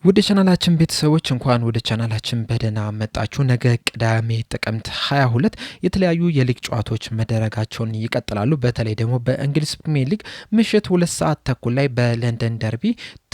ወደ ቻናላችን ቤተሰቦች እንኳን ወደ ቻናላችን በደህና መጣችሁ። ነገ ቅዳሜ ጥቅምት 22 የተለያዩ የሊግ ጨዋታዎች መደረጋቸውን ይቀጥላሉ። በተለይ ደግሞ በእንግሊዝ ፕሪሚየር ሊግ ምሽት 2 ሰዓት ተኩል ላይ በለንደን ደርቢ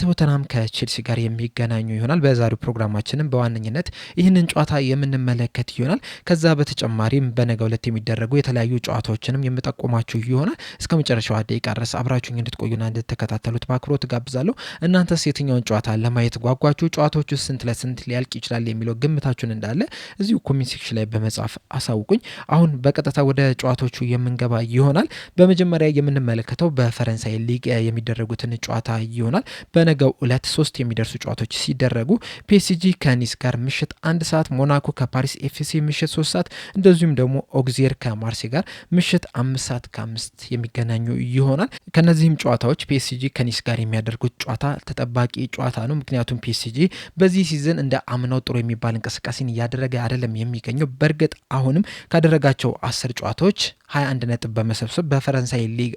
ቶተንሃም ከቼልሲ ጋር የሚገናኙ ይሆናል። በዛሬው ፕሮግራማችንም በዋነኝነት ይህንን ጨዋታ የምንመለከት ይሆናል። ከዛ በተጨማሪም በነገው ዕለት የሚደረጉ የተለያዩ ጨዋታዎችንም የምጠቁማችሁ ይሆናል። እስከ መጨረሻው ደቂቃ ድረስ አብራችሁኝ እንድትቆዩና እንድትከታተሉት በአክብሮት ጋብዛለሁ። እናንተስ የትኛውን ጨዋታ ለማየት ጓጓችሁ? ጨዋታዎቹ ስንት ለስንት ሊያልቅ ይችላል የሚለው ግምታችሁን እንዳለ እዚሁ ኮሜንት ሴክሽን ላይ በመጻፍ አሳውቁኝ። አሁን በቀጥታ ወደ ጨዋታዎቹ የምንገባ ይሆናል። በመጀመሪያ የምንመለከተው በፈረንሳይ ሊግ የሚደረጉትን ጨዋታ ይሆናል። በነገው ዕለት 3 የሚደርሱ ጨዋታዎች ሲደረጉ ፒኤስጂ ከኒስ ጋር ምሽት 1 ሰዓት፣ ሞናኮ ከፓሪስ ኤፍሲ ምሽት 3 ሰዓት፣ እንደዚሁም ደግሞ ኦግዜር ከማርሴ ጋር ምሽት 5 ሰዓት ከ5 የሚገናኙ ይሆናል። ከነዚህም ጨዋታዎች ፒኤስጂ ከኒስ ጋር የሚያደርጉት ጨዋታ ተጠባቂ ጨዋታ ነው። ምክንያቱም ፒኤስጂ በዚህ ሲዝን እንደ አምናው ጥሩ የሚባል እንቅስቃሴን እያደረገ አይደለም የሚገኘው። በእርግጥ አሁንም ካደረጋቸው 10 ጨዋታዎች 21 ነጥብ በመሰብሰብ በፈረንሳይ ሊግ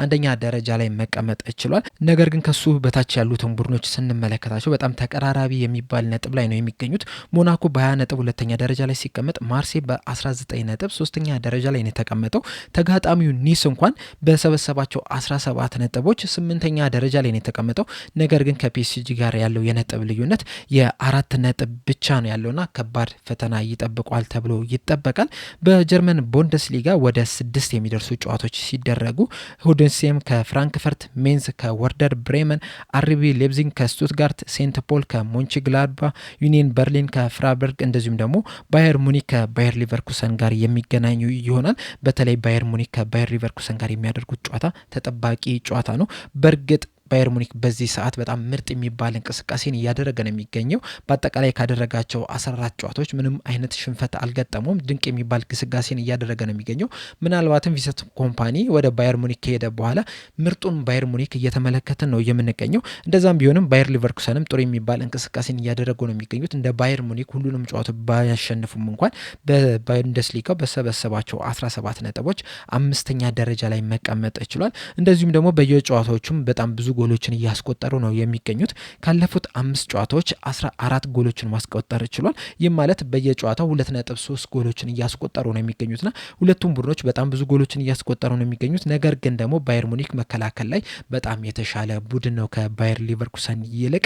አንደኛ ደረጃ ላይ መቀመጥ ችሏል። ነገር ግን ከሱ በታች ያሉትን ቡድኖች ስንመለከታቸው በጣም ተቀራራቢ የሚባል ነጥብ ላይ ነው የሚገኙት። ሞናኮ በ20 ነጥብ ሁለተኛ ደረጃ ላይ ሲቀመጥ፣ ማርሴ በ19 ነጥብ ሶስተኛ ደረጃ ላይ ነው የተቀመጠው። ተጋጣሚው ኒስ እንኳን በሰበሰባቸው 17 ነጥቦች 8ኛ ደረጃ ላይ ነው የተቀመጠው። ነገር ግን ከፒኤስጂ ጋር ያለው የነጥብ ልዩነት የ4 ነጥብ ብቻ ነው ያለውና ከባድ ፈተና ይጠብቋል ተብሎ ይጠበቃል። በጀርመን ቡንደስሊጋ ወደ 6 የሚደርሱ ጨዋታዎች ሲደረጉ ሁደንሴም ከፍራንክፈርት፣ ሜንዝ ከወርደር ብሬመን፣ አርቢ ሌፕዚግ ከስቱትጋርት፣ ሴንት ፖል ከሞንችግላድባ፣ ዩኒየን በርሊን ከፍራይበርግ እንደዚሁም ደግሞ ባየር ሙኒክ ከባየር ሊቨርኩሰን ጋር የሚገናኙ ይሆናል። በተለይ ባየር ሙኒክ ከባየር ሊቨርኩሰን ጋር የሚያደርጉት ጨዋታ ተጠባቂ ጨዋታ ነው። በእርግጥ ባየር ሙኒክ በዚህ ሰዓት በጣም ምርጥ የሚባል እንቅስቃሴን እያደረገ ነው የሚገኘው። በአጠቃላይ ካደረጋቸው 14 ጨዋታዎች ምንም አይነት ሽንፈት አልገጠመውም። ድንቅ የሚባል ግስጋሴን እያደረገ ነው የሚገኘው። ምናልባትም ቪንሰንት ኮምፓኒ ወደ ባየር ሙኒክ ከሄደ በኋላ ምርጡን ባየር ሙኒክ እየተመለከትን ነው የምንገኘው። እንደዛም ቢሆንም ባየር ሊቨርኩሰንም ጥሩ የሚባል እንቅስቃሴን እያደረጉ ነው የሚገኙት። እንደ ባየር ሙኒክ ሁሉንም ጨዋታ ባያሸንፉም እንኳን በቡንደስሊጋው በሰበሰባቸው 17 ነጥቦች 5ኛ ደረጃ ላይ መቀመጥ ችሏል። እንደዚሁም ደግሞ በየጨዋታዎቹም በጣም ብዙ ጎሎችን እያስቆጠሩ ነው የሚገኙት። ካለፉት 5 ጨዋታዎች 14 ጎሎችን ማስቆጠር ችሏል። ይህ ማለት በየጨዋታው 2.3 ጎሎችን እያስቆጠሩ ነው የሚገኙትና ሁለቱም ቡድኖች በጣም ብዙ ጎሎችን እያስቆጠሩ ነው የሚገኙት። ነገር ግን ደግሞ ባየር ሙኒክ መከላከል ላይ በጣም የተሻለ ቡድን ነው ከባየር ሊቨርኩሰን ይልቅ።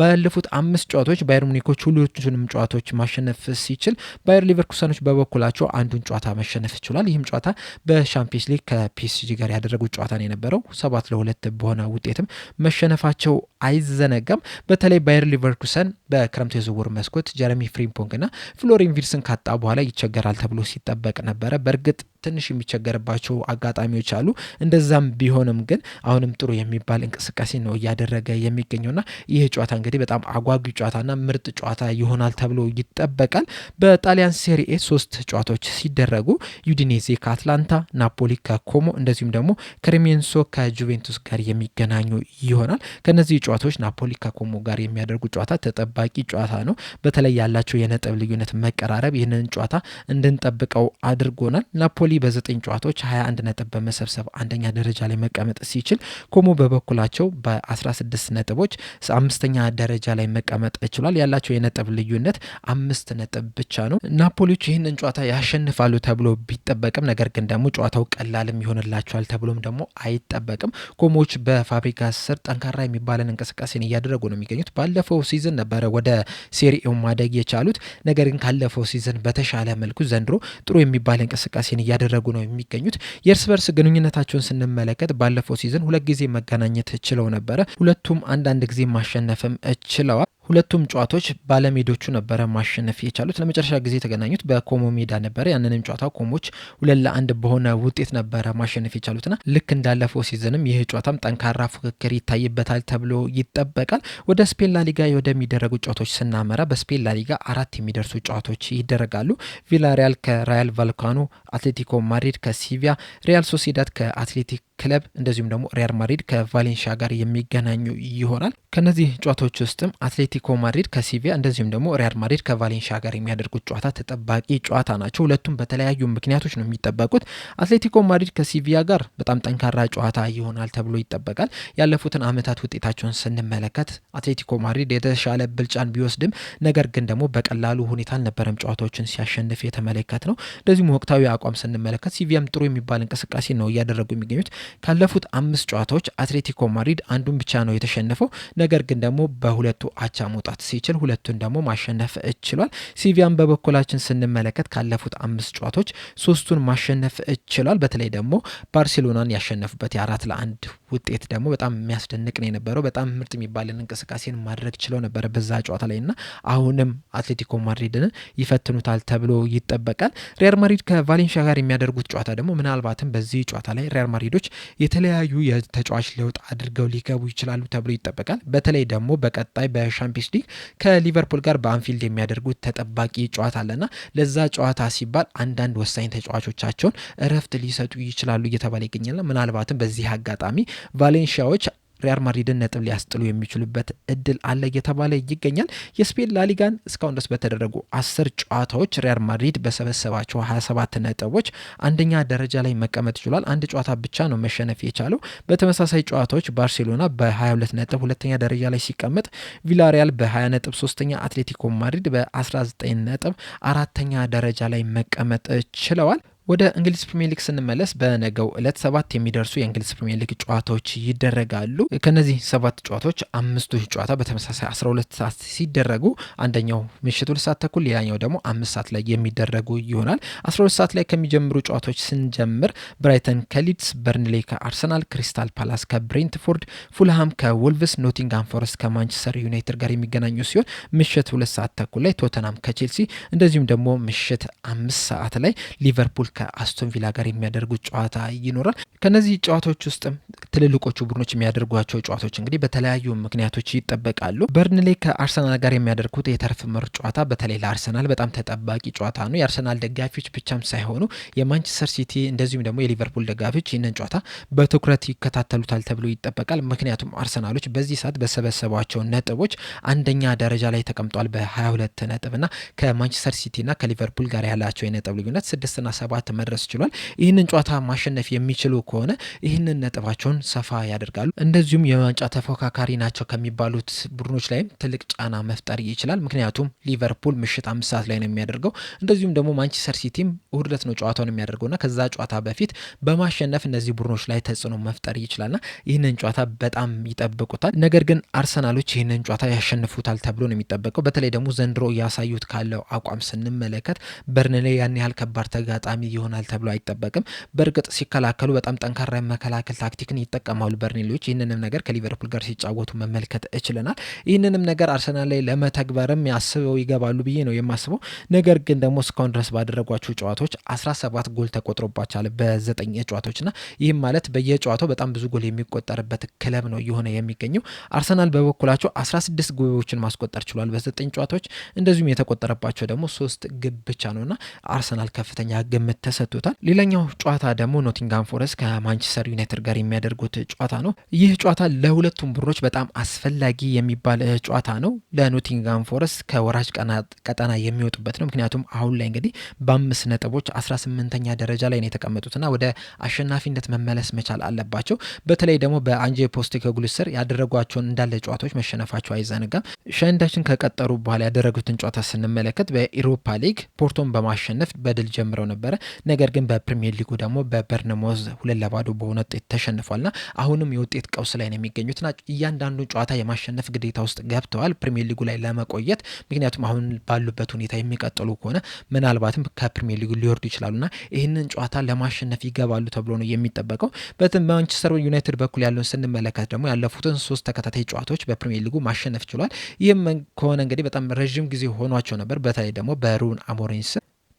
ባለፉት 5 ጨዋታዎች ባየር ሙኒኮች ሁሉንም ጨዋታዎች ማሸነፍ ሲችል፣ ባየር ሊቨርኩሰኖች በበኩላቸው አንዱን ጨዋታ መሸነፍ ችሏል። ይህም ጨዋታ በሻምፒየንስ ሊግ ከፒኤስጂ ጋር ያደረጉት ጨዋታ ነው የነበረው። 7-2 በሆነ ውጤትም መሸነፋቸው አይዘነጋም። በተለይ ባየር ሊቨርኩሰን በክረምቱ የዝውውር መስኮት ጀረሚ ፍሪምፖንግና ፍሎሪን ቪርትስን ካጣ በኋላ ይቸገራል ተብሎ ሲጠበቅ ነበረ። በእርግጥ ትንሽ የሚቸገርባቸው አጋጣሚዎች አሉ። እንደዛም ቢሆንም ግን አሁንም ጥሩ የሚባል እንቅስቃሴ ነው እያደረገ የሚገኘውና ይህ ጨዋታ እንግዲህ በጣም አጓጊ ጨዋታና ምርጥ ጨዋታ ይሆናል ተብሎ ይጠበቃል። በጣሊያን ሴሪኤ 3 ጨዋታዎች ሲደረጉ ዩዲኔዜ ከአትላንታ፣ ናፖሊ ከኮሞ እንደዚሁም ደግሞ ክሬሞኔንሴ ከጁቬንቱስ ጋር የሚገናኙ ይሆናል። ከነዚህ ጨዋታዎች ናፖሊ ከኮሞ ጋር የሚያደርጉ ጨዋታ ተጠባቂ ጨዋታ ነው። በተለይ ያላቸው የነጥብ ልዩነት መቀራረብ ይህንን ጨዋታ እንድንጠብቀው አድርጎናል። ናፖሊ በ9 ጨዋታዎች 21 ነጥብ በመሰብሰብ አንደኛ ደረጃ ላይ መቀመጥ ሲችል፣ ኮሞ በበኩላቸው በ16 ነጥቦች 5ኛ ደረጃ ላይ መቀመጥ ችሏል። ያላቸው የነጥብ ልዩነት 5 ነጥብ ብቻ ነው። ናፖሊዎች ይህንን ጨዋታ ያሸንፋሉ ተብሎ ቢጠበቅም ነገር ግን ደግሞ ጨዋታው ቀላልም ይሆንላቸዋል ተብሎም ደግሞ አይጠበቅም። ኮሞዎች በፋብሪጋስ ስር ጠንካራ የሚባለን እንቅስቃሴን እያደረጉ ነው የሚገኙት። ባለፈው ሲዝን ነበረ ወደ ሴሪኤው ማደግ የቻሉት። ነገር ግን ካለፈው ሲዝን በተሻለ መልኩ ዘንድሮ ጥሩ የሚባል እንቅስቃሴን እያደረጉ ነው የሚገኙት። የእርስ በርስ ግንኙነታቸውን ስንመለከት ባለፈው ሲዝን 2 ጊዜ መገናኘት ችለው ነበረ። ሁለቱም አንዳንድ ጊዜ ማሸነፍም ችለዋል። ሁለቱም ጨዋታዎች ባለሜዶቹ ነበረ ማሸነፍ የቻሉት። ለመጨረሻ ጊዜ የተገናኙት በኮሞ ሜዳ ነበረ። ያንንም ጨዋታ ኮሞች 2-1 በሆነ ውጤት ነበረ ማሸነፍ የቻሉትና ልክ እንዳለፈው ሲዝንም ይህ ጨዋታም ጠንካራ ፉክክር ይታይበታል ተብሎ ይጠበቃል። ወደ ስፔን ላሊጋ ወደሚደረጉ ጨዋታዎች ስናመራ በስፔን ላሊጋ 4 የሚደርሱ ጨዋታዎች ይደረጋሉ። ቪላሪያል ከራያል ቫልካኖ፣ አትሌቲኮ ማድሪድ ከሲቪያ፣ ሪያል ሶሲዳድ ከአትሌቲክ ክለብ እንደዚሁም ደግሞ ሪያል ማድሪድ ከቫሌንሺያ ጋር የሚገናኙ ይሆናል። ከነዚህ ጨዋታዎች ውስጥም አትሌቲኮ ማድሪድ ከሲቪያ እንደዚሁም ደግሞ ሪያል ማድሪድ ከቫሌንሺያ ጋር የሚያደርጉት ጨዋታ ተጠባቂ ጨዋታ ናቸው። ሁለቱም በተለያዩ ምክንያቶች ነው የሚጠበቁት። አትሌቲኮ ማድሪድ ከሲቪያ ጋር በጣም ጠንካራ ጨዋታ ይሆናል ተብሎ ይጠበቃል። ያለፉትን ዓመታት ውጤታቸውን ስንመለከት አትሌቲኮ ማድሪድ የተሻለ ብልጫን ቢወስድም ነገር ግን ደግሞ በቀላሉ ሁኔታ አልነበረም ጨዋታዎችን ሲያሸንፍ የተመለከት ነው። እንደዚሁም ወቅታዊ አቋም ስንመለከት ሲቪያም ጥሩ የሚባል እንቅስቃሴ ነው እያደረጉ የሚገኙት። ካለፉት 5 ጨዋታዎች አትሌቲኮ ማድሪድ አንዱን ብቻ ነው የተሸነፈው። ነገር ግን ደግሞ በሁለቱ አቻ መውጣት ሲችል ሁለቱን ደግሞ ማሸነፍ ችሏል። ሲቪያን በበኩላችን ስንመለከት ካለፉት 5 ጨዋታዎች 3ቱን ማሸነፍ ችሏል። በተለይ ደግሞ ባርሴሎናን ያሸነፉበት የ4-1 ውጤት ደግሞ በጣም የሚያስደንቅ ነው የነበረው። በጣም ምርጥ የሚባልን እንቅስቃሴን ማድረግ ችለው ነበረ በዛ ጨዋታ ላይ እና አሁንም አትሌቲኮ ማድሪድን ይፈትኑታል ተብሎ ይጠበቃል። ሪያል ማድሪድ ከቫሌንሺያ ጋር የሚያደርጉት ጨዋታ ደግሞ ምናልባትም በዚህ ጨዋታ ላይ ሪያል ማድሪዶች የተለያዩ የተጫዋች ለውጥ አድርገው ሊገቡ ይችላሉ ተብሎ ይጠበቃል። በተለይ ደግሞ በቀጣይ በሻምፒየንስ ሊግ ከሊቨርፑል ጋር በአንፊልድ የሚያደርጉት ተጠባቂ ጨዋታ አለና ለዛ ጨዋታ ሲባል አንዳንድ ወሳኝ ተጫዋቾቻቸውን እረፍት ሊሰጡ ይችላሉ እየተባለ ይገኛል። ምናልባትም በዚህ አጋጣሚ ቫሌንሺያዎች ሪያል ማድሪድን ነጥብ ሊያስጥሉ የሚችሉበት እድል አለ እየተባለ ይገኛል። የስፔን ላሊጋን እስካሁን ድረስ በተደረጉ 10 ጨዋታዎች ሪያል ማድሪድ በሰበሰባቸው 27 ነጥቦች አንደኛ ደረጃ ላይ መቀመጥ ችሏል። አንድ ጨዋታ ብቻ ነው መሸነፍ የቻለው። በተመሳሳይ ጨዋታዎች ባርሴሎና በ22 ነጥብ ሁለተኛ ደረጃ ላይ ሲቀመጥ፣ ቪላሪያል በ20 ነጥብ ሶስተኛ፣ አትሌቲኮ ማድሪድ በ19 ነጥብ አራተኛ ደረጃ ላይ መቀመጥ ችለዋል። ወደ እንግሊዝ ፕሪሚየር ሊግ ስንመለስ በነገው ዕለት 7 የሚደርሱ የእንግሊዝ ፕሪሚየር ሊግ ጨዋታዎች ይደረጋሉ። ከነዚህ 7 ጨዋታዎች 5ቱ ጨዋታ በተመሳሳይ 12 ሰዓት ሲደረጉ አንደኛው ምሽት 2 ሰዓት ተኩል ሌላኛው ደግሞ 5 ሰዓት ላይ የሚደረጉ ይሆናል። 12 ሰዓት ላይ ከሚጀምሩ ጨዋታዎች ስንጀምር ብራይተን ከሊድስ፣ በርንሌ ከአርሰናል፣ ክሪስታል ፓላስ ከብሬንትፎርድ፣ ፉልሃም ከወልቭስ፣ ኖቲንግሃም ፎረስት ከማንቸስተር ዩናይትድ ጋር የሚገናኙ ሲሆን ምሽት 2 ሰዓት ተኩል ላይ ቶተናም ከቼልሲ እንደዚሁም ደግሞ ምሽት 5 ሰዓት ላይ ሊቨርፑል ከአስቶን ቪላ ጋር የሚያደርጉት ጨዋታ ይኖራል። ከነዚህ ጨዋታዎች ውስጥም ትልልቆቹ ቡድኖች የሚያደርጓቸው ጨዋታዎች እንግዲህ በተለያዩ ምክንያቶች ይጠበቃሉ። በርንሌ ከአርሰናል ጋር የሚያደርጉት የተርፍ መር ጨዋታ በተለይ ለአርሰናል በጣም ተጠባቂ ጨዋታ ነው። የአርሰናል ደጋፊዎች ብቻም ሳይሆኑ የማንቸስተር ሲቲ እንደዚሁም ደግሞ የሊቨርፑል ደጋፊዎች ይህንን ጨዋታ በትኩረት ይከታተሉታል ተብሎ ይጠበቃል። ምክንያቱም አርሰናሎች በዚህ ሰዓት በሰበሰቧቸው ነጥቦች አንደኛ ደረጃ ላይ ተቀምጧል በ22 ነጥብ እና ከማንቸስተር ሲቲና ከሊቨርፑል ጋር ያላቸው የነጥብ ልዩነት 6ና 7 መድረስ ችሏል። ይህንን ጨዋታ ማሸነፍ የሚችሉ ከሆነ ይህንን ነጥባቸውን ሰፋ ያደርጋሉ። እንደዚሁም የዋንጫ ተፎካካሪ ናቸው ከሚባሉት ቡድኖች ላይም ትልቅ ጫና መፍጠር ይችላል። ምክንያቱም ሊቨርፑል ምሽት 5 ሰዓት ላይ ነው የሚያደርገው። እንደዚሁም ደግሞ ማንቸስተር ሲቲም እሁድ ዕለት ነው ጨዋታውን የሚያደርገውና ከዛ ጨዋታ በፊት በማሸነፍ እነዚህ ቡድኖች ላይ ተጽዕኖ መፍጠር ይችላልና ይህንን ጨዋታ በጣም ይጠብቁታል። ነገር ግን አርሰናሎች ይህንን ጨዋታ ያሸንፉታል ተብሎ ነው የሚጠበቀው። በተለይ ደግሞ ዘንድሮ እያሳዩት ካለው አቋም ስንመለከት በርንሌ ያን ያህል ከባድ ተጋጣሚ ይሆናል ተብሎ አይጠበቅም። በእርግጥ ሲከላከሉ በጣም ጠንካራ መከላከል ታክቲክን ይጠቀማሉ በርንሌዎች። ይህንንም ነገር ከሊቨርፑል ጋር ሲጫወቱ መመልከት እችለናል። ይህንንም ነገር አርሰናል ላይ ለመተግበርም ያስበው ይገባሉ ብዬ ነው የማስበው። ነገር ግን ደግሞ እስካሁን ድረስ ባደረጓቸው ጨዋታዎች 17 ጎል ተቆጥሮባቸዋል በ9 ጨዋታዎችና ይህም ማለት በየጨዋታው በጣም ብዙ ጎል የሚቆጠርበት ክለብ ነው እየሆነ የሚገኘው። አርሰናል በበኩላቸው 16 ጎሎችን ማስቆጠር ችሏል በ9 ጨዋታዎች። እንደዚሁም የተቆጠረባቸው ደግሞ 3 ግብ ብቻ ነውና አርሰናል ከፍተኛ ግምት ተሰጥቶታል። ሌላኛው ጨዋታ ደግሞ ኖቲንግሃም ፎረስት ከማንቸስተር ዩናይትድ ጋር የሚያደርጉት ጨዋታ ነው። ይህ ጨዋታ ለሁለቱም ቡድኖች በጣም አስፈላጊ የሚባል ጨዋታ ነው። ለኖቲንግሃም ፎረስት ከወራጅ ቀጠና የሚወጡበት ነው። ምክንያቱም አሁን ላይ እንግዲህ በ5 ነጥቦች 18ኛ ደረጃ ላይ ነው የተቀመጡትና ወደ አሸናፊነት መመለስ መቻል አለባቸው። በተለይ ደግሞ በአንጄ ፖስቴኮግሉ ስር ያደረጓቸውን እንዳለ ጨዋታዎች መሸነፋቸው አይዘነጋም። ሻንዳችን ከቀጠሩ በኋላ ያደረጉትን ጨዋታ ስንመለከት በኢሮፓ ሊግ ፖርቶን በማሸነፍ በድል ጀምረው ነበረ። ነገር ግን በፕሪሚየር ሊጉ ደግሞ በበርነሞዝ 2-0 በሆነ ውጤት ተሸንፏልና አሁንም የውጤት ቀውስ ላይ ነው የሚገኙትና እያንዳንዱ ጨዋታ የማሸነፍ ግዴታ ውስጥ ገብተዋል ፕሪሚየር ሊጉ ላይ ለመቆየት። ምክንያቱም አሁን ባሉበት ሁኔታ የሚቀጥሉ ከሆነ ምናልባትም ከፕሪሚየር ሊጉ ሊወርዱ ይችላሉና ይህንን ጨዋታ ለማሸነፍ ይገባሉ ተብሎ ነው የሚጠበቀው። በማንቸስተር ዩናይትድ በኩል ያለውን ስንመለከት ደግሞ ያለፉትን 3 ተከታታይ ጨዋታዎች በፕሪሚየር ሊጉ ማሸነፍ ችሏል። ይህም ከሆነ እንግዲህ በጣም ረዥም ጊዜ ሆኗቸው ነበር። በተለይ ደግሞ በሩበን አሞሪም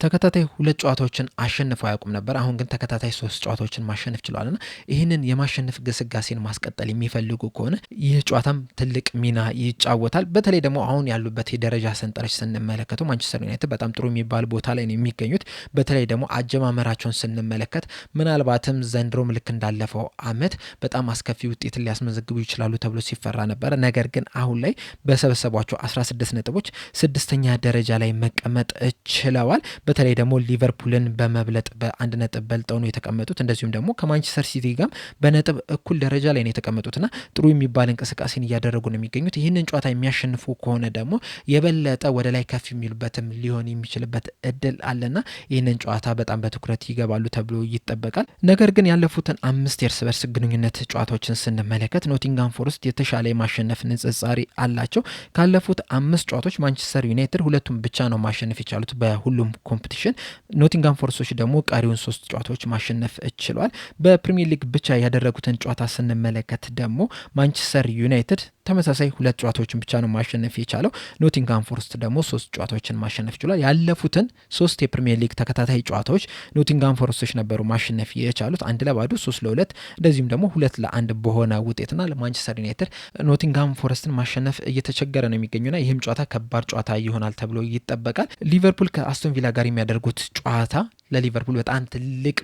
ተከታታይ 2 ጨዋታዎችን አሸንፈው አያውቁም ነበር። አሁን ግን ተከታታይ 3 ጨዋታዎችን ማሸነፍ ችለዋልና ይህንን የማሸነፍ ግስጋሴን ማስቀጠል የሚፈልጉ ከሆነ ይህ ጨዋታም ትልቅ ሚና ይጫወታል። በተለይ ደግሞ አሁን ያሉበት የደረጃ ሰንጠረዥ ስንመለከተው ማንቸስተር ዩናይትድ በጣም ጥሩ የሚባል ቦታ ላይ ነው የሚገኙት። በተለይ ደግሞ አጀማመራቸውን ስንመለከት ምናልባትም ዘንድሮም ልክ እንዳለፈው አመት በጣም አስከፊ ውጤትን ሊያስመዘግቡ ይችላሉ ተብሎ ሲፈራ ነበር። ነገር ግን አሁን ላይ በሰበሰቧቸው 16 ነጥቦች 6ኛ ደረጃ ላይ መቀመጥ ችለዋል። በተለይ ደግሞ ሊቨርፑልን በመብለጥ በ1 ነጥብ በልጠው ነው የተቀመጡት። እንደዚሁም ደግሞ ከማንቸስተር ሲቲ ጋር በነጥብ እኩል ደረጃ ላይ ነው የተቀመጡትና ጥሩ የሚባል እንቅስቃሴን እያደረጉ ነው የሚገኙት። ይህንን ጨዋታ የሚያሸንፉ ከሆነ ደግሞ የበለጠ ወደ ላይ ከፍ የሚሉበትም ሊሆን የሚችልበት እድል አለና ይህንን ጨዋታ በጣም በትኩረት ይገባሉ ተብሎ ይጠበቃል። ነገር ግን ያለፉትን 5 የእርስ በርስ ግንኙነት ጨዋታዎችን ስንመለከት ኖቲንጋም ፎረስት የተሻለ የማሸነፍ ንጽጻሪ አላቸው። ካለፉት 5 ጨዋታዎች ማንቸስተር ዩናይትድ 2ቱን ብቻ ነው ማሸነፍ የቻሉት በሁሉም ኮምፒቲሽን። ኖቲንጋም ፎረስቶች ደግሞ ቀሪውን 3 ጨዋታዎች ማሸነፍ ችለዋል። በፕሪሚየር ሊግ ብቻ ያደረጉትን ጨዋታ ስንመለከት ደግሞ ማንቸስተር ዩናይትድ ተመሳሳይ 2 ጨዋታዎችን ብቻ ነው ማሸነፍ የቻለው። ኖቲንጋም ፎረስት ደግሞ 3 ጨዋታዎችን ማሸነፍ ችሏል። ያለፉትን 3 የፕሪሚየር ሊግ ተከታታይ ጨዋታዎች ኖቲንጋም ፎረስቶች ነበሩ ማሸነፍ የቻሉት 1-2፣ 3-2 እንደዚሁም ደግሞ 2-1 በሆነ ውጤትና ለማንቸስተር ዩናይትድ ኖቲንጋም ፎረስትን ማሸነፍ እየተቸገረ ነው የሚገኙና ይህም ጨዋታ ከባድ ጨዋታ ይሆናል ተብሎ ይጠበቃል። ሊቨርፑል ከአስቶን ቪላ ጋር የሚያደርጉት ጨዋታ ለሊቨርፑል በጣም ትልቅ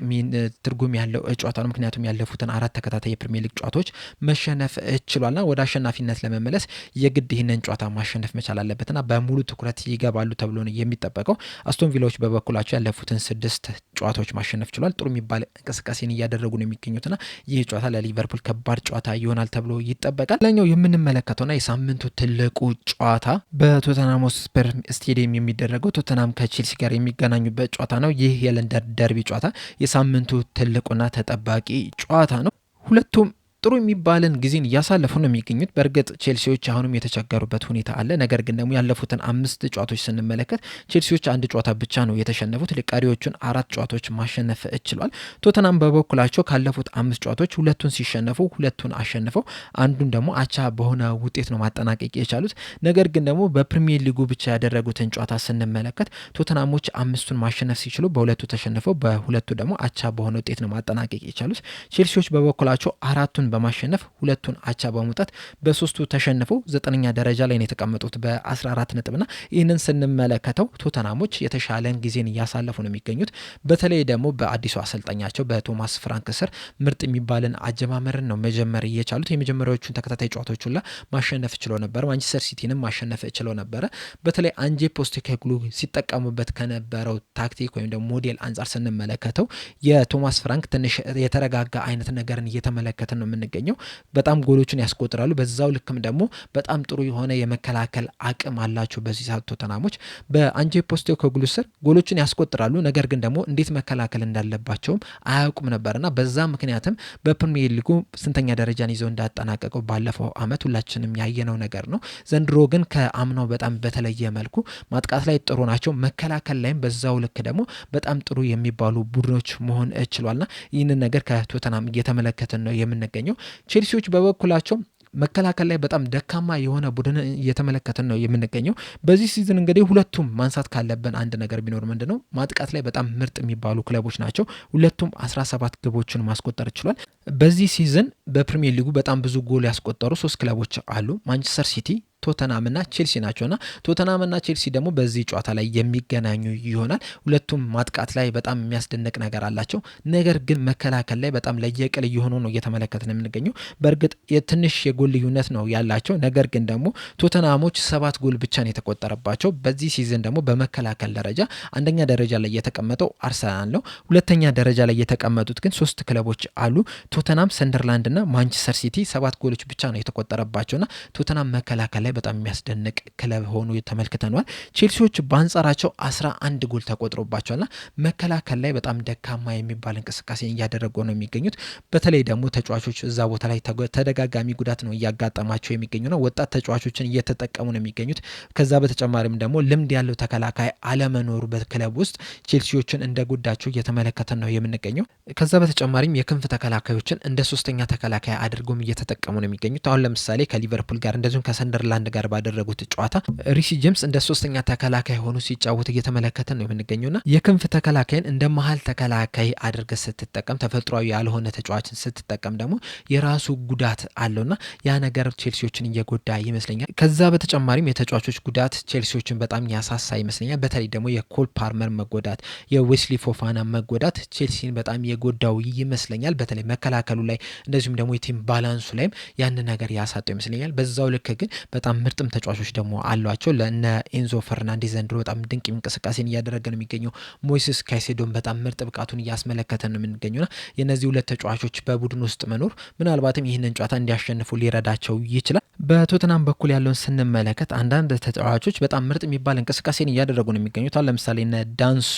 ትርጉም ያለው ጨዋታ ነው። ምክንያቱም ያለፉትን 4 ተከታታይ የፕሪሚየር ሊግ ጨዋታዎች መሸነፍ ችሏልና ወደ አሸናፊነት ለመመለስ የግድ ይህንን ጨዋታ ማሸነፍ መቻል አለበትና በሙሉ ትኩረት ይገባሉ ተብሎ ነው የሚጠበቀው። አስቶን ቪላዎች በበኩላቸው ያለፉትን 6 ጨዋታዎች ማሸነፍ ችሏል። ጥሩ የሚባል እንቅስቃሴን እያደረጉ ነው የሚገኙትና ይህ ጨዋታ ለሊቨርፑል ከባድ ጨዋታ ይሆናል ተብሎ ይጠበቃል። ሌላኛው የምንመለከተውና የሳምንቱ ትልቁ ጨዋታ በቶተንሃም ሆትስፐር ስቴዲየም የሚደረገው ቶተንሃም ከቼልሲ ጋር የሚገናኙበት ጨዋታ ነው። ይህ የለንደን ደርቢ ጨዋታ የሳምንቱ ትልቁና ተጠባቂ ጨዋታ ነው። ሁለቱም ጥሩ የሚባልን ጊዜን እያሳለፉ ነው የሚገኙት። በእርግጥ ቼልሲዎች አሁንም የተቸገሩበት ሁኔታ አለ። ነገር ግን ደግሞ ያለፉትን 5 ጨዋታዎች ስንመለከት ቼልሲዎች 1 ጨዋታ ብቻ ነው የተሸነፉት። ቀሪዎቹን 4 ጨዋታዎች ማሸነፍ ችሏል። ቶተንሃም በበኩላቸው ካለፉት 5 ጨዋታዎች 2ቱን ሲሸነፉ 2ቱን አሸንፈው አንዱን ደግሞ አቻ በሆነ ውጤት ነው ማጠናቀቅ የቻሉት። ነገር ግን ደግሞ በፕሪሚየር ሊጉ ብቻ ያደረጉትን ጨዋታ ስንመለከት ቶተንሃሞች 5ቱን ማሸነፍ ሲችሉ በ2ቱ ተሸንፈው በ2ቱ ደግሞ አቻ በሆነ ውጤት ነው ማጠናቀቅ የቻሉት። ቼልሲዎች በበኩላቸው 4ቱን በማሸነፍ 2ቱን አቻ በመውጣት በ3ቱ ተሸንፈው 9ኛ ደረጃ ላይ ነው የተቀመጡት በ14 ነጥብና ይህንን ስንመለከተው ቶተንሃሞች የተሻለን ጊዜን እያሳለፉ ነው የሚገኙት። በተለይ ደግሞ በአዲሱ አሰልጣኛቸው በቶማስ ፍራንክ ስር ምርጥ የሚባልን አጀማመርን ነው መጀመር እየቻሉት። የመጀመሪያዎቹን ተከታታይ ጨዋታዎች ሁላ ማሸነፍ ችሎ ነበር። ማንቸስተር ሲቲንም ማሸነፍ ችሎ ነበረ። በተለይ አንጄ ፖስቴኮግሉ ሲጠቀሙበት ከነበረው ታክቲክ ወይም ደግሞ ሞዴል አንጻር ስንመለከተው የቶማስ ፍራንክ ትንሽ የተረጋጋ አይነት ነገርን እየተመለከተ ነው የምንገኘው። በጣም ጎሎችን ያስቆጥራሉ። በዛው ልክም ደግሞ በጣም ጥሩ የሆነ የመከላከል አቅም አላቸው። በዚህ ሰዓት ቶተንሃሞች በአንጄ ፖስቴኮግሉ ስር ጎሎችን ያስቆጥራሉ። ነገር ግን ደግሞ እንዴት መከላከል እንዳለባቸውም አያውቁም ነበርና በዛ ምክንያትም በፕሪሚየር ሊጉ ስንተኛ ደረጃን ይዘው እንዳጠናቀቀው ባለፈው አመት ሁላችንም ያየነው ነገር ነው። ዘንድሮ ግን ከአምናው በጣም በተለየ መልኩ ማጥቃት ላይ ጥሩ ናቸው። መከላከል ላይም በዛው ልክ ደግሞ በጣም ጥሩ የሚባሉ ቡድኖች መሆን ችሏልና ይህንን ነገር ከቶተንሃም እየተመለከትን ነው የምንገኘው። ቼልሲዎች በበኩላቸው መከላከል ላይ በጣም ደካማ የሆነ ቡድን እየተመለከትን ነው የምንገኘው። በዚህ ሲዝን እንግዲህ ሁለቱም ማንሳት ካለብን አንድ ነገር ቢኖር ምንድነው ማጥቃት ላይ በጣም ምርጥ የሚባሉ ክለቦች ናቸው። ሁለቱም 17 ግቦችን ማስቆጠር ችሏል። በዚህ ሲዝን በፕሪሚየር ሊጉ በጣም ብዙ ጎል ያስቆጠሩ 3 ክለቦች አሉ። ማንቸስተር ሲቲ፣ ቶተንሃምና ቼልሲ ናቸውና ቶተንሃምና ቼልሲ ደግሞ በዚህ ጨዋታ ላይ የሚገናኙ ይሆናል። ሁለቱም ማጥቃት ላይ በጣም የሚያስደንቅ ነገር አላቸው። ነገር ግን መከላከል ላይ በጣም ለየቅል እየሆኑ ነው እየተመለከትን የምንገኘው። በእርግጥ የትንሽ የጎል ልዩነት ነው ያላቸው። ነገር ግን ደግሞ ቶተንሃሞች 7 ጎል ብቻ ነው የተቆጠረባቸው። በዚህ ሲዝን ደግሞ በመከላከል ደረጃ አንደኛ ደረጃ ላይ የተቀመጠው አርሰናል ነው። ሁለተኛ ደረጃ ላይ የተቀመጡት ግን 3 ክለቦች አሉ። ቶተንሃም፣ ሰንደርላንድና ማንቸስተር ሲቲ 7 ጎሎች ብቻ ነው የተቆጠረባቸውና ቶተንሃም መከላከል በጣም የሚያስደንቅ ክለብ ሆኖ ተመልክተናል። ቼልሲዎች በአንጻራቸው 11 ጎል ተቆጥሮባቸዋልና መከላከል ላይ በጣም ደካማ የሚባል እንቅስቃሴ እያደረጉ ነው የሚገኙት። በተለይ ደግሞ ተጫዋቾች እዛ ቦታ ላይ ተደጋጋሚ ጉዳት ነው እያጋጠማቸው የሚገኙና ወጣት ተጫዋቾችን እየተጠቀሙ ነው የሚገኙት። ከዛ በተጨማሪም ደግሞ ልምድ ያለው ተከላካይ አለመኖሩ በክለብ ውስጥ ቼልሲዎችን እንደ ጉዳቸው እየተመለከተን ነው የምንገኘው። ከዛ በተጨማሪም የክንፍ ተከላካዮችን እንደ 3ኛ ተከላካይ አድርጎም እየተጠቀሙ ነው የሚገኙት። አሁን ለምሳሌ ከሊቨርፑል ጋር እንደዚሁም ከሰንደርላንድ ከሰንደርላንድ ጋር ባደረጉት ጨዋታ ሪሲ ጄምስ እንደ ሶስተኛ ተከላካይ ሆኖ ሲጫወት እየተመለከተን ነው የምንገኘውና የክንፍ ተከላካይን እንደ መሀል ተከላካይ አድርገ ስትጠቀም ተፈጥሯዊ ያልሆነ ተጫዋችን ስትጠቀም ደግሞ የራሱ ጉዳት አለውና ያ ነገር ቼልሲዎችን እየጎዳ ይመስለኛል። ከዛ በተጨማሪም የተጫዋቾች ጉዳት ቼልሲዎችን በጣም ያሳሳ ይመስለኛል። በተለይ ደግሞ የኮል ፓልመር መጎዳት፣ የዌስሊ ፎፋና መጎዳት ቼልሲን በጣም የጎዳው ይመስለኛል። በተለይ መከላከሉ ላይ እንደዚሁም ደግሞ የቲም ባላንሱ ላይም ያን ነገር ያሳጠው ይመስለኛል። በዛው ልክ ግን በጣም ምርጥም ተጫዋቾች ደግሞ አሏቸው። ለእነ ኤንዞ ፈርናንዴዝ ዘንድሮ በጣም ድንቅ እንቅስቃሴን እያደረገ ነው የሚገኘው። ሞይሴስ ካይሴዶን በጣም ምርጥ ብቃቱን እያስመለከተ ነው የምንገኘውና የእነዚህ ሁለት ተጫዋቾች በቡድን ውስጥ መኖር ምናልባትም ይህንን ጨዋታ እንዲያሸንፉ ሊረዳቸው ይችላል። በቶተናም በኩል ያለውን ስንመለከት አንዳንድ ተጫዋቾች በጣም ምርጥ የሚባል እንቅስቃሴን እያደረጉ ነው የሚገኙት። ለምሳሌ እነ ዳንሶ፣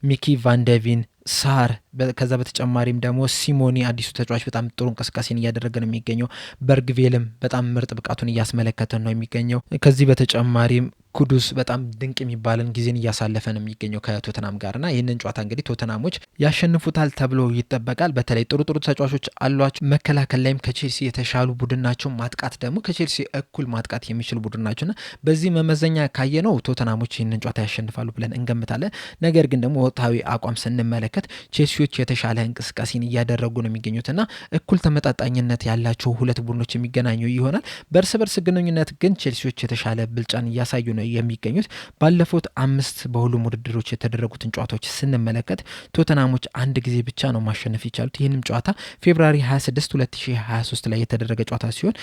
ሚኪ ቫንደቪን፣ ሳር ከዛ በተጨማሪም ደግሞ ሲሞኒ አዲሱ ተጫዋች በጣም ጥሩ እንቅስቃሴን እያደረገ ነው የሚገኘው። በርግቬልም በጣም ምርጥ ብቃቱን እያስመለከተ ነው የሚገኘው። ከዚህ በተጨማሪም ኩዱስ በጣም ድንቅ የሚባልን ጊዜን እያሳለፈ ነው የሚገኘው ከቶተናም ጋርና ይህንን ጨዋታ እንግዲህ ቶተናሞች ያሸንፉታል ተብሎ ይጠበቃል። በተለይ ጥሩ ተጫዋቾች አሏቸው። መከላከል ላይም ከቼልሲ የተሻሉ ቡድን ናቸው። ማጥቃት ደግሞ ከቼልሲ እኩል ማጥቃት የሚችሉ ቡድን ናቸውና በዚህ መመዘኛ ካየነው ቶተናሞች ይህንን ጨዋታ ያሸንፋሉ ብለን እንገምታለን። ነገር ግን ደግሞ ወቅታዊ አቋም ስንመለከት ቼልሲዎች የተሻለ እንቅስቃሴን እያደረጉ ነው የሚገኙትና እኩል ተመጣጣኝነት ያላቸው ሁለት ቡድኖች የሚገናኙ ይሆናል። በእርስ በርስ ግንኙነት ግን ቼልሲዎች የተሻለ ብልጫን እያሳዩ ነው የሚገኙት። ባለፉት 5 በሁሉም ውድድሮች የተደረጉትን ጨዋታዎች ስንመለከት ቶተናሞች አንድ ጊዜ ብቻ ነው ማሸነፍ የቻሉት። ይህንም ጨዋታ ፌብሩዋሪ 26 2023 ላይ የተደረገ ጨዋታ ሲሆን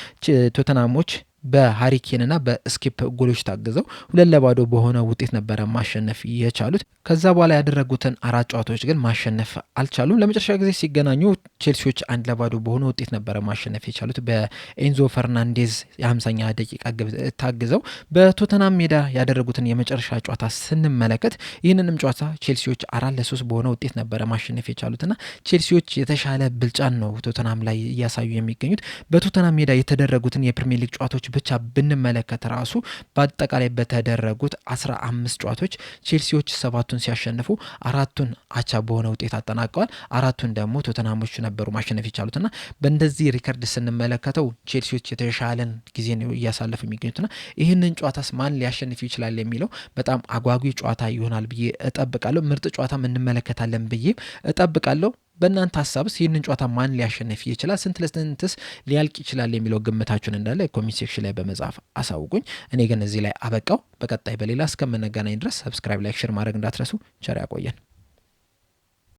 ቶተናሞች በሃሪኬንና በስኪፕ ጎሎች ታግዘው 2-0 በሆነ ውጤት ነበረ ማሸነፍ የቻሉት። ከዛ በኋላ ያደረጉትን 4 ጨዋታዎች ግን ማሸነፍ አልቻሉም። ለመጨረሻ ጊዜ ሲገናኙ ቼልሲዎች 1-0 በሆነ ውጤት ነበረ ማሸነፍ የቻሉት በኤንዞ ፈርናንዴዝ የ50ኛ ደቂቃ ግብ ታግዘው። በቶተናም ሜዳ ያደረጉትን የመጨረሻ ጨዋታ ስንመለከት ይህንንም ጨዋታ ቼልሲዎች 4-3 በሆነ ውጤት ነበረ ማሸነፍ የቻሉትና ቼልሲዎች የተሻለ ብልጫን ነው ቶተናም ላይ እያሳዩ የሚገኙት። በቶተናም ሜዳ የተደረጉትን የፕሪሚየር ሊግ ጨዋታዎች ብቻ ብንመለከት ራሱ በአጠቃላይ በተደረጉት 15 ጨዋታዎች ቼልሲዎች 7ቱን ሲያሸንፉ 4ቱን አቻ በሆነ ውጤት አጠናቀዋል። 4ቱን ደግሞ ቶተናሞች ነበሩ ማሸነፍ የቻሉትና በእንደዚህ ሪከርድ ስንመለከተው ቼልሲዎች የተሻለን ጊዜ ነው እያሳለፉ የሚገኙትና ይህንን ጨዋታስ ማን ሊያሸንፍ ይችላል የሚለው በጣም አጓጊ ጨዋታ ይሆናል ብዬ እጠብቃለሁ። ምርጥ ጨዋታም እንመለከታለን ብዬ እጠብቃለሁ። በእናንተ ሀሳብስ ይህንን ጨዋታ ማን ሊያሸንፍ ይችላል? ስንት ለስንትስ ሊያልቅ ይችላል የሚለው ግምታችሁን እንዳለ ኮሜንት ሴክሽን ላይ በመጻፍ አሳውቁኝ። እኔ ግን እዚህ ላይ አበቃው። በቀጣይ በሌላ እስከምንገናኝ ድረስ ሰብስክራይብ፣ ላይክ፣ ሼር ማድረግ እንዳትረሱ። ቸር ያቆየን።